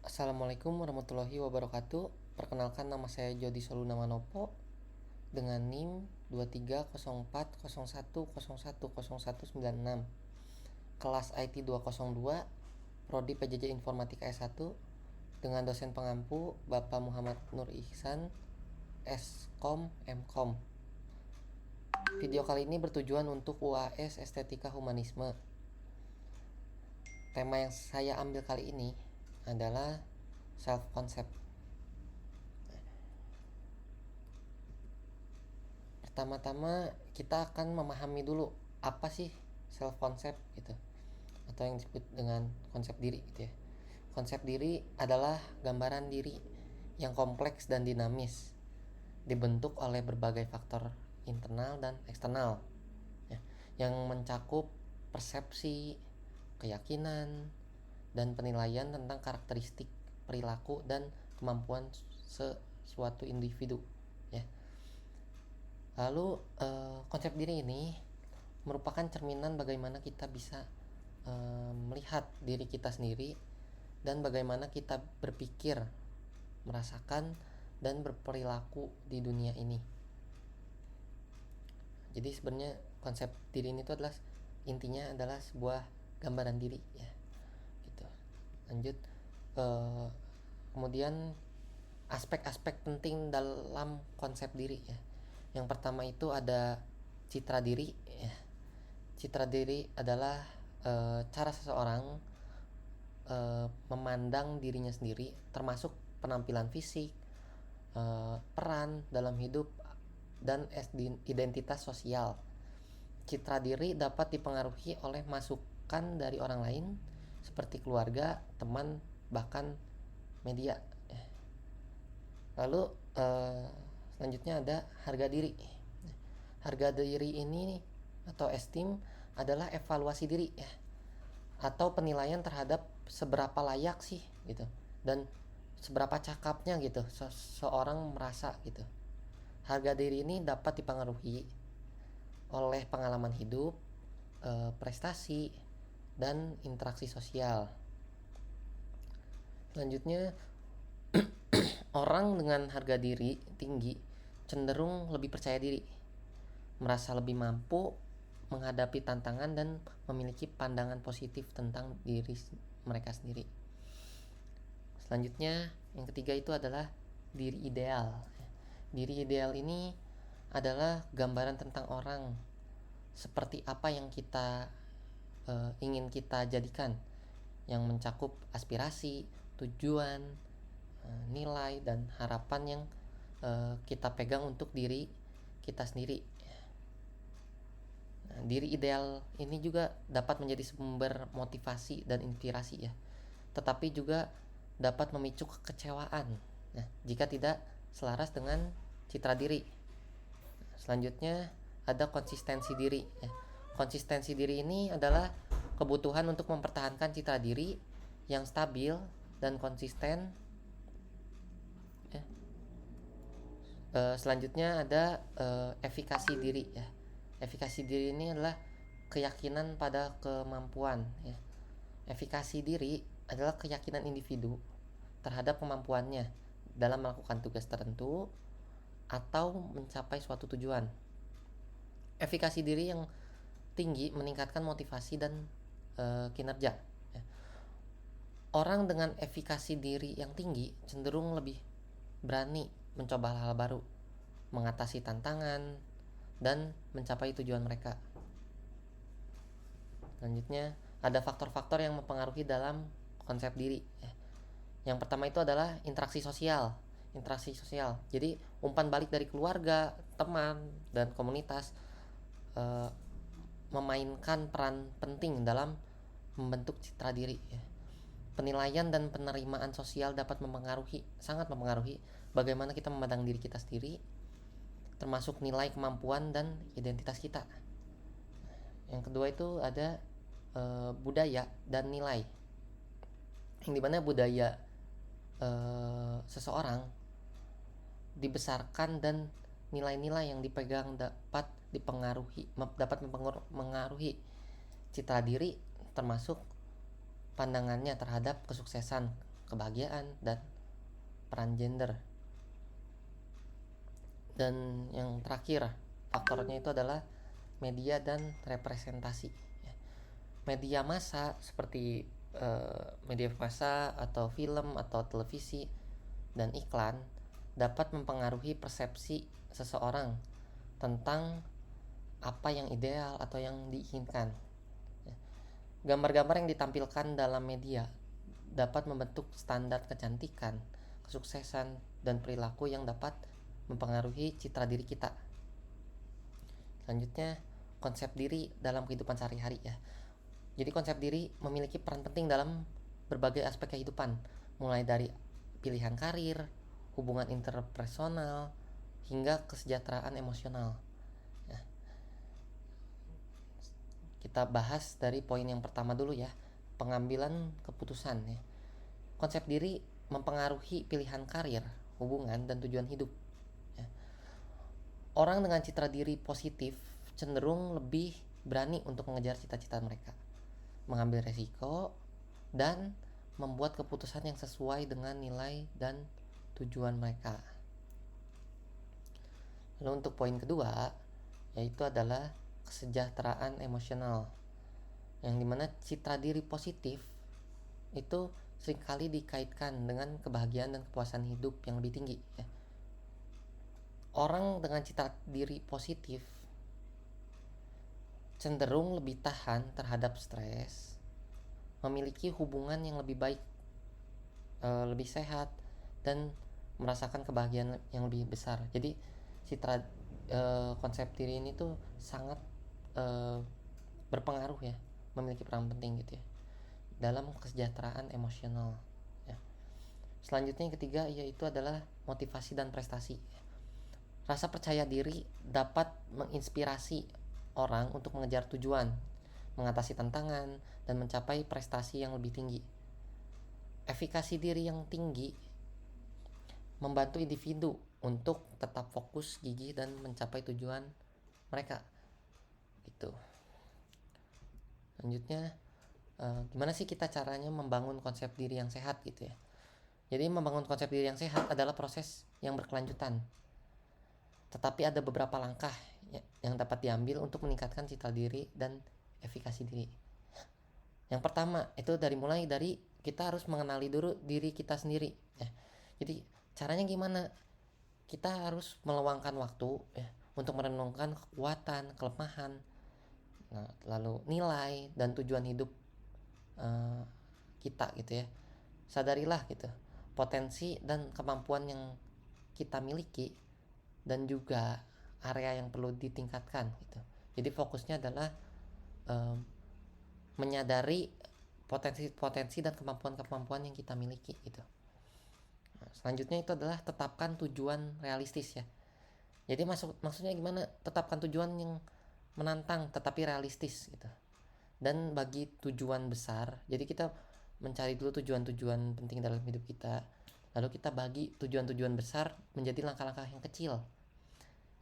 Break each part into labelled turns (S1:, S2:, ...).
S1: Assalamualaikum warahmatullahi wabarakatuh. Perkenalkan, nama saya Jody Soluna Manopo dengan NIM 230401010196. Kelas IT 202, Prodi PJJ Informatika S1 dengan dosen pengampu Bapak Muhammad Nur Ihsan, Skom Mkom. Video kali ini bertujuan untuk UAS Estetika Humanisme. Tema yang saya ambil kali ini adalah self concept. Pertama-tama kita akan memahami dulu apa sih self concept gitu, atau yang disebut dengan konsep diri gitu ya. Konsep diri adalah gambaran diri yang kompleks dan dinamis, dibentuk oleh berbagai faktor internal dan eksternal ya, yang mencakup persepsi, keyakinan, dan penilaian tentang karakteristik, perilaku, dan kemampuan sesuatu individu ya. Lalu konsep diri ini merupakan cerminan bagaimana kita bisa melihat diri kita sendiri dan bagaimana kita berpikir, merasakan, dan berperilaku di dunia ini. Jadi sebenarnya konsep diri ini adalah intinya adalah sebuah gambaran diri ya gitu. Lanjut, kemudian aspek-aspek penting dalam konsep diri ya. Yang pertama itu ada citra diri ya. Citra diri adalah cara seseorang memandang dirinya sendiri, termasuk penampilan fisik, peran dalam hidup, dan identitas sosial. Citra diri dapat dipengaruhi oleh masukan dari orang lain seperti keluarga, teman, bahkan media. Lalu selanjutnya ada harga diri. Harga diri ini atau esteem adalah evaluasi diri ya, atau penilaian terhadap seberapa layak sih gitu, dan seberapa cakapnya gitu seorang merasa gitu. Harga diri ini dapat dipengaruhi oleh pengalaman hidup, prestasi, dan interaksi sosial. Selanjutnya, orang dengan harga diri tinggi cenderung lebih percaya diri, merasa lebih mampu menghadapi tantangan, dan memiliki pandangan positif tentang diri mereka sendiri. Selanjutnya, yang ketiga itu adalah diri ideal. Diri ideal ini adalah gambaran tentang orang seperti apa yang kita ingin kita jadikan, yang mencakup aspirasi, tujuan, nilai, dan harapan yang kita pegang untuk diri kita sendiri. Nah, diri ideal ini juga dapat menjadi sumber motivasi dan inspirasi ya, tetapi juga dapat memicu kekecewaan jika tidak selaras dengan citra diri. Selanjutnya ada konsistensi diri ya. Konsistensi diri ini adalah kebutuhan untuk mempertahankan citra diri yang stabil dan konsisten ya. Selanjutnya ada efikasi diri ya. Efikasi diri ini adalah keyakinan pada kemampuan ya. Efikasi diri adalah keyakinan individu terhadap kemampuannya dalam melakukan tugas tertentu atau mencapai suatu tujuan. Efikasi diri yang tinggi meningkatkan motivasi dan kinerja ya. Orang dengan efikasi diri yang tinggi cenderung lebih berani mencoba hal-hal baru, mengatasi tantangan, dan mencapai tujuan mereka. Selanjutnya ada faktor-faktor yang mempengaruhi dalam konsep diri ya. Yang pertama itu adalah interaksi sosial. Interaksi sosial, jadi umpan balik dari keluarga, teman, dan komunitas memainkan peran penting dalam membentuk citra diri ya. Penilaian dan penerimaan sosial dapat sangat mempengaruhi bagaimana kita memandang diri kita sendiri, termasuk nilai, kemampuan, dan identitas kita. Yang kedua itu ada budaya dan nilai, yang dimana budaya seseorang dibesarkan dan nilai-nilai yang dipegang dapat mempengaruhi citra diri, termasuk pandangannya terhadap kesuksesan, kebahagiaan, dan peran gender. Dan yang terakhir faktornya itu adalah media dan representasi. Media massa seperti media massa atau film atau televisi dan iklan dapat mempengaruhi persepsi seseorang tentang apa yang ideal atau yang diinginkan. Gambar-gambar yang ditampilkan dalam media dapat membentuk standar kecantikan, kesuksesan, dan perilaku yang dapat mempengaruhi citra diri kita. Selanjutnya, konsep diri dalam kehidupan sehari-hari ya. Jadi konsep diri memiliki peran penting dalam berbagai aspek kehidupan, mulai dari pilihan karir, hubungan interpersonal, hingga kesejahteraan emosional. Nah, kita bahas dari poin yang pertama dulu ya, pengambilan keputusan ya. Konsep diri mempengaruhi pilihan karir, hubungan, dan tujuan hidup. Ya. Orang dengan citra diri positif cenderung lebih berani untuk mengejar cita-cita mereka, mengambil resiko, dan membuat keputusan yang sesuai dengan nilai dan tujuan mereka. Lalu untuk poin kedua, yaitu adalah kesejahteraan emosional, yang dimana citra diri positif itu seringkali dikaitkan dengan kebahagiaan dan kepuasan hidup yang lebih tinggi ya. Orang dengan citra diri positif cenderung lebih tahan terhadap stres, memiliki hubungan yang lebih baik, lebih sehat, dan merasakan kebahagiaan yang lebih besar. Jadi citra konsep diri ini tuh sangat berpengaruh ya, memiliki peran penting gitu ya dalam kesejahteraan emosional ya. Selanjutnya yang ketiga yaitu adalah motivasi dan prestasi. Rasa percaya diri dapat menginspirasi orang untuk mengejar tujuan, mengatasi tantangan, dan mencapai prestasi yang lebih tinggi. Efikasi diri yang tinggi membantu individu untuk tetap fokus, gigih, dan mencapai tujuan mereka. Gitu. Selanjutnya, gimana sih kita caranya membangun konsep diri yang sehat gitu ya? Jadi membangun konsep diri yang sehat adalah proses yang berkelanjutan. Tetapi ada beberapa langkah yang dapat diambil untuk meningkatkan citra diri dan efikasi diri. Yang pertama itu mulai dari kita harus mengenali dulu diri kita sendiri ya. Jadi caranya gimana? Kita harus meluangkan waktu ya untuk merenungkan kekuatan, kelemahan, lalu nilai dan tujuan hidup kita gitu ya. Sadarilah gitu potensi dan kemampuan yang kita miliki dan juga area yang perlu ditingkatkan gitu. Jadi fokusnya adalah menyadari potensi dan kemampuan yang kita miliki gitu. Nah, selanjutnya itu adalah tetapkan tujuan realistis ya. Jadi maksudnya gimana? Tetapkan tujuan yang menantang tetapi realistis gitu. Dan bagi tujuan besar, jadi kita mencari dulu tujuan-tujuan penting dalam hidup kita. Lalu kita bagi tujuan-tujuan besar menjadi langkah-langkah yang kecil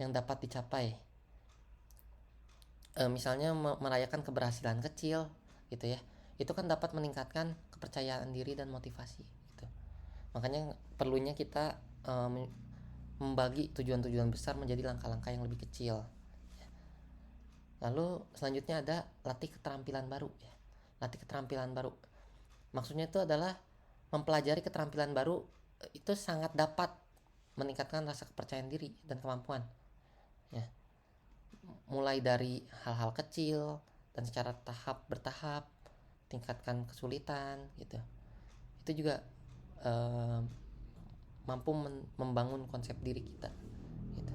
S1: yang dapat dicapai. Misalnya merayakan keberhasilan kecil gitu ya. Itu kan dapat meningkatkan kepercayaan diri dan motivasi gitu. Makanya perlunya kita membagi tujuan-tujuan besar menjadi langkah-langkah yang lebih kecil. Lalu selanjutnya ada latih keterampilan baru ya. Latih keterampilan baru. Maksudnya itu adalah mempelajari keterampilan baru itu sangat dapat meningkatkan rasa kepercayaan diri dan kemampuan. Ya. Mulai dari hal-hal kecil dan secara bertahap tingkatkan kesulitan gitu. Itu juga mampu membangun konsep diri kita gitu.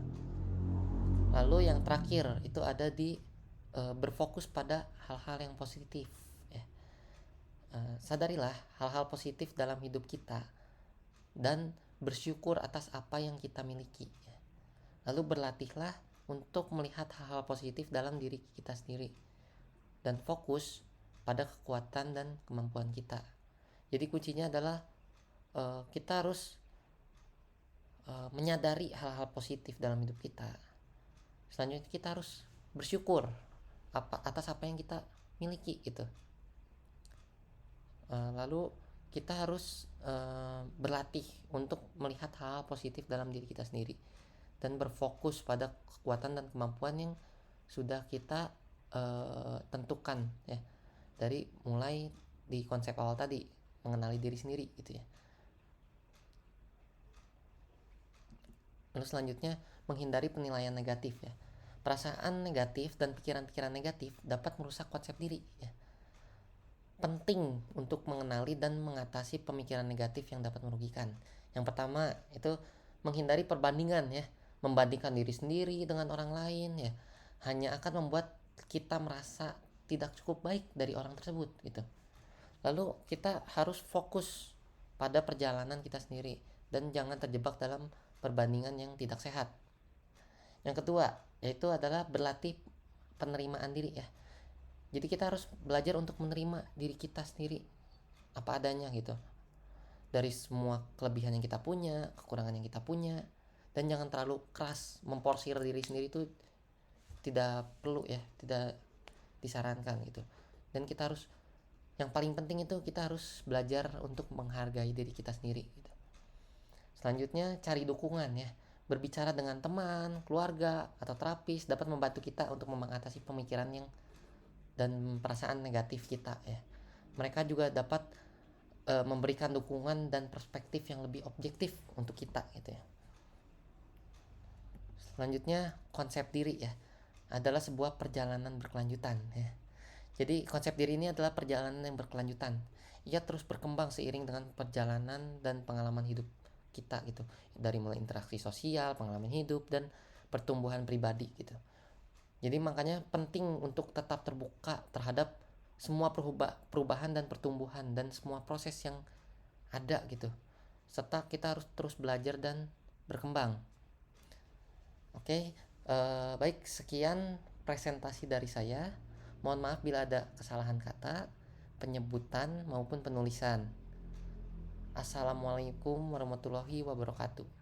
S1: Lalu yang terakhir itu ada di berfokus pada hal-hal yang positif ya. Sadarilah hal-hal positif dalam hidup kita dan bersyukur atas apa yang kita miliki ya. Lalu berlatihlah untuk melihat hal-hal positif dalam diri kita sendiri dan fokus pada kekuatan dan kemampuan kita. Jadi kuncinya adalah kita harus menyadari hal-hal positif dalam hidup kita. Selanjutnya kita harus bersyukur atas apa yang kita miliki gitu. Lalu kita harus berlatih untuk melihat hal positif dalam diri kita sendiri dan berfokus pada kekuatan dan kemampuan yang sudah kita tentukan ya, dari mulai di konsep awal tadi, mengenali diri sendiri gitu ya. Lalu selanjutnya, menghindari penilaian negatif ya. Perasaan negatif dan pikiran-pikiran negatif dapat merusak konsep diri ya. Penting untuk mengenali dan mengatasi pemikiran negatif yang dapat merugikan. Yang pertama itu menghindari perbandingan ya. Membandingkan diri sendiri dengan orang lain ya, hanya akan membuat kita merasa tidak cukup baik dari orang tersebut gitu. Lalu kita harus fokus pada perjalanan kita sendiri dan jangan terjebak dalam perbandingan yang tidak sehat. Yang kedua yaitu adalah berlatih penerimaan diri ya. Jadi kita harus belajar untuk menerima diri kita sendiri apa adanya gitu, dari semua kelebihan yang kita punya, kekurangan yang kita punya, dan jangan terlalu keras memporsir diri sendiri itu tidak perlu ya, tidak disarankan gitu. Dan kita harus, yang paling penting itu kita harus belajar untuk menghargai diri kita sendiri gitu. Selanjutnya cari dukungan ya. Berbicara dengan teman, keluarga, atau terapis dapat membantu kita untuk mengatasi pemikiran yang dan perasaan negatif kita ya. Mereka juga dapat memberikan dukungan dan perspektif yang lebih objektif untuk kita gitu ya. Selanjutnya konsep diri ya, adalah sebuah perjalanan berkelanjutan ya. Jadi konsep diri ini adalah perjalanan yang berkelanjutan. Ia terus berkembang seiring dengan perjalanan dan pengalaman hidup kita gitu. Dari mulai interaksi sosial, pengalaman hidup, dan pertumbuhan pribadi gitu. Jadi makanya penting untuk tetap terbuka terhadap semua perubahan dan pertumbuhan dan semua proses yang ada gitu. Serta kita harus terus belajar dan berkembang. Oke, baik, sekian presentasi dari saya. Mohon maaf bila ada kesalahan kata, penyebutan maupun penulisan. Assalamualaikum warahmatullahi wabarakatuh.